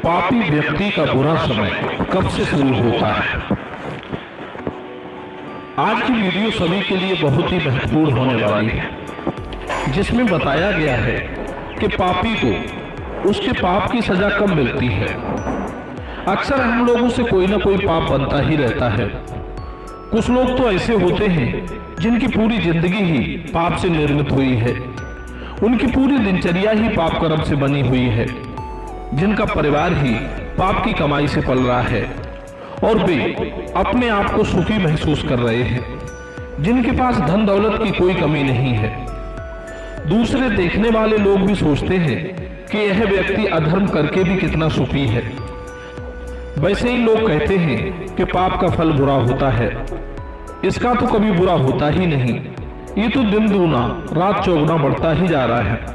पापी व्यक्ति का बुरा समय कब से शुरू होता है। आज की वीडियो सभी के लिए बहुत ही महत्वपूर्ण होने वाली है, जिसमें बताया गया है कि पापी को उसके पाप की सजा कब मिलती है। अक्सर हम लोगों से कोई ना कोई पाप बनता ही रहता है। कुछ लोग तो ऐसे होते हैं जिनकी पूरी जिंदगी ही पाप से निर्मित हुई है, उनकी पूरी दिनचर्या ही पाप कर्म से बनी हुई है, जिनका परिवार ही पाप की कमाई से पल रहा है और वे अपने आप को सुखी महसूस कर रहे हैं, जिनके पास धन दौलत की कोई कमी नहीं है। दूसरे देखने वाले लोग भी सोचते हैं कि यह व्यक्ति अधर्म करके भी कितना सुखी है। वैसे ही लोग कहते हैं कि पाप का फल बुरा होता है, इसका तो कभी बुरा होता ही नहीं, ये तो दिन दूना रात चौगुना बढ़ता ही जा रहा है।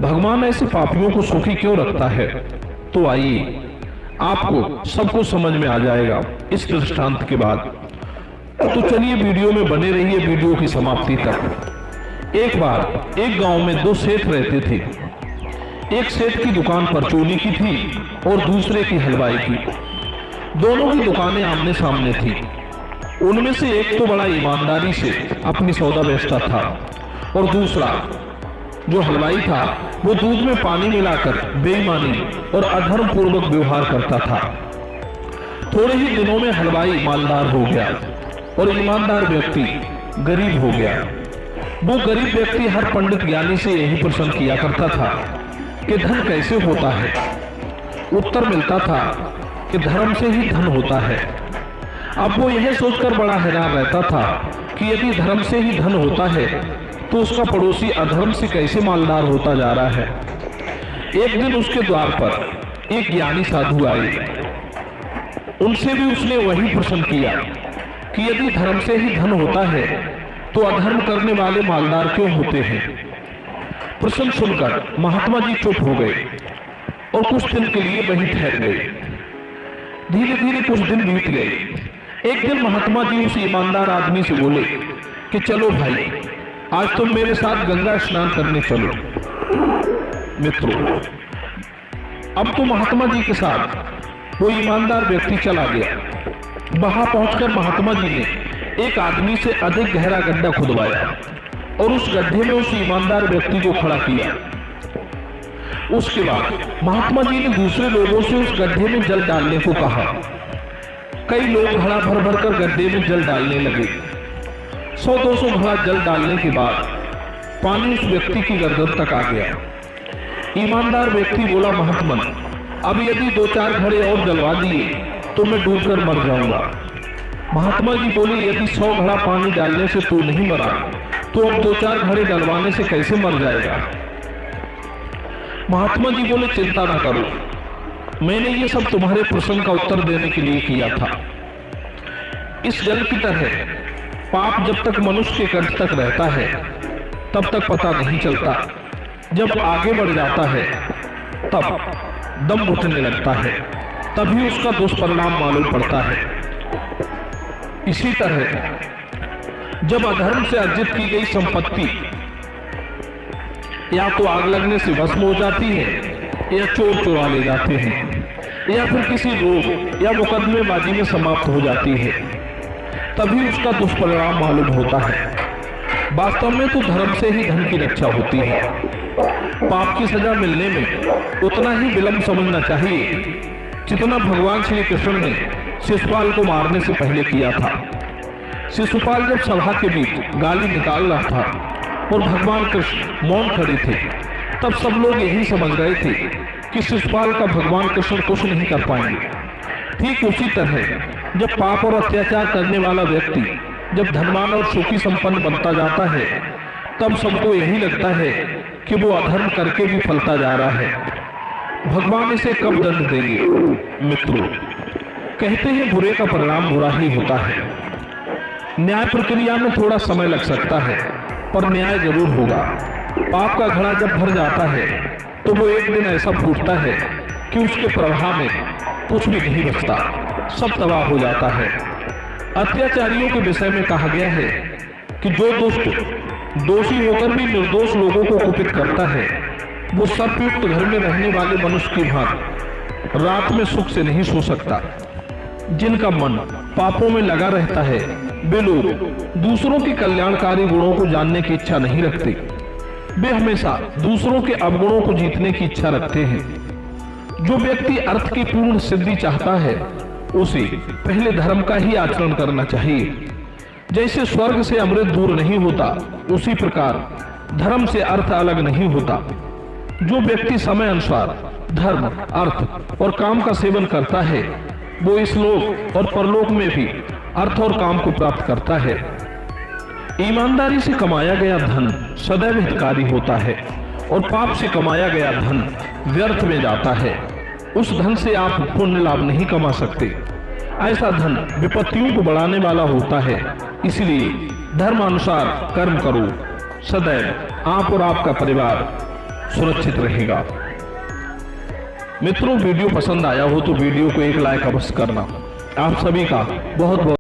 भगवान ऐसे पापियों को सुखी क्यों रखता है? तो आइए आपको सब कुछ समझ में आ जाएगा इस दृष्टांत के बाद। तो चलिए वीडियो में बने रहिए वीडियो की समाप्ति तक। एक बार एक गांव में दो सेठ रहते थे। एक सेठ की दुकान परचूनी की थी और दूसरे की हलवाई की। दोनों की दुकानें आमने सामने थी। उनमें से एक तो बड़ा ईमानदारी से अपनी सौदा बेचता था और दूसरा जो हलवाई था वो दूध में पानी मिलाकर बेईमानी और अधर्म पूर्वक व्यवहार करता था। थोड़े ही दिनों में हलवाई मालदार हो गया और ईमानदार व्यक्ति गरीब हो गया। वो गरीब व्यक्ति हर पंडित ज्ञानी से यही प्रश्न किया करता था कि धन कैसे होता है। उत्तर मिलता था कि धर्म से ही धन होता है। अब वो यह सोचकर बड़ा हैरान रहता था कि यदि धर्म से ही धन होता है तो उसका पड़ोसी अधर्म से कैसे मालदार होता जा रहा है। एक दिन उसके द्वार पर एक ज्ञानी साधु आए। उनसे भी उसने वही प्रश्न किया कि यदि धर्म से ही धन होता है तो अधर्म करने वाले मालदार क्यों होते हैं। प्रश्न सुनकर महात्मा जी चुप हो गए और कुछ दिन के लिए वहीं ठहर गए। धीरे धीरे कुछ दिन बीत गए। एक दिन महात्मा जी उस ईमानदार आदमी से बोले कि चलो भाई, आज तुम मेरे साथ गंगा स्नान करने चलो। मित्रों, अब तो महात्मा जी के साथ वो ईमानदार व्यक्ति चला गया। वहां पहुंचकर महात्मा जी ने एक आदमी से अधिक गहरा गड्ढा खुदवाया और उस गड्ढे में उस ईमानदार व्यक्ति को खड़ा किया। उसके बाद महात्मा जी ने दूसरे लोगों से उस गड्ढे में जल डालने को कहा। कई लोग घड़ा भर भर कर गड्ढे में जल डालने लगे। 100-200 घड़ा जल डालने के बाद पानी उस व्यक्ति की गर्दन तक आ गया। ईमानदार व्यक्ति बोला, महात्मन, अब यदि 2-4 घड़े और जलवा दिए तो मैं डूबकर मर जाऊंगा। महात्मा जी बोले, यदि 100 घड़ा पानी डालने से तू नहीं मरा तो अब 2-4 घड़े डलवाने से कैसे मर जाएगा। महात्मा जी बोले, चिंता ना करो, मैंने ये सब तुम्हारे प्रश्न का उत्तर देने के लिए किया था। इस जल की तरह पाप जब तक मनुष्य के कंठ तक रहता है तब तक पता नहीं चलता। जब आगे बढ़ जाता है तब दम घुटने लगता है, तभी उसका दुष्परिणाम मालूम पड़ता है। इसी तरह जब अधर्म से अर्जित की गई संपत्ति या तो आग लगने से भस्म हो जाती है, या चोर चुरा ले जाते हैं, या फिर किसी रोग या मुकदमेबाजी में समाप्त हो जाती है, तभी उसका दुष्परिणाम मालूम होता है। वास्तव में तो धर्म से ही धन की रक्षा होती है। पाप की सजा मिलने में उतना ही विलंब समझना चाहिए जितना भगवान श्री कृष्ण ने शिशुपाल को मारने से पहले किया था। शिशुपाल जब सभा के बीच गाली निकाल रहा था और भगवान कृष्ण मौन खड़े थे, तब सब लोग यही समझ रहे थे कि शिशुपाल का भगवान कृष्ण कुछ नहीं कर पाएंगे। ठीक उसी तरह जब पाप और अत्याचार करने वाला व्यक्ति जब धनवान और सुखी संपन्न बनता जाता है तब सबको यही लगता है कि वो अधर्म करके भी फलता जा रहा है। भगवान इसे कब दंड देंगे। मित्रों, कहते हैं बुरे का परिणाम बुरा ही होता है। न्याय प्रक्रिया में थोड़ा समय लग सकता है पर न्याय जरूर होगा। पाप का घड़ा जब भर जाता है तो वो एक दिन ऐसा फूटता है कि उसके प्रभाव में कुछ भी नहीं बचता, सब तबाह हो जाता है। अत्याचारियों के विषय में कहा गया है कि जो दुष्ट दोषी होकर भी निर्दोष लोगों को कुपित करता है वो सर्पयुक्त घर में रहने वाले मनुष्य की भांति रात में सुख से नहीं सो सकता। जिनका मन पापों में लगा रहता है वे लोग दूसरों के कल्याणकारी गुणों को जानने की इच्छा नहीं रखते। वे हमेशा दूसरों के अवगुणों को जीतने की इच्छा रखते हैं। जो व्यक्ति अर्थ की पूर्ण सिद्धि चाहता है उसे पहले धर्म का ही आचरण करना चाहिए। जैसे स्वर्ग से अमृत दूर नहीं होता, उसी प्रकार धर्म से अर्थ अलग नहीं होता। जो व्यक्ति समय अनुसार धर्म, अर्थ और काम का सेवन करता है वो इस लोक और परलोक में भी अर्थ और काम को प्राप्त करता है। ईमानदारी से कमाया गया धन सदैव हितकारी होता है और पाप से कमाया गया धन व्यर्थ में जाता है। उस धन से आप पुण्य लाभ नहीं कमा सकते। ऐसा धन विपत्तियों को बढ़ाने वाला होता है। इसलिए धर्मानुसार कर्म करो, सदैव आप और आपका परिवार सुरक्षित रहेगा। मित्रों, वीडियो पसंद आया हो तो वीडियो को एक लाइक अवश्य करना। आप सभी का बहुत बहुत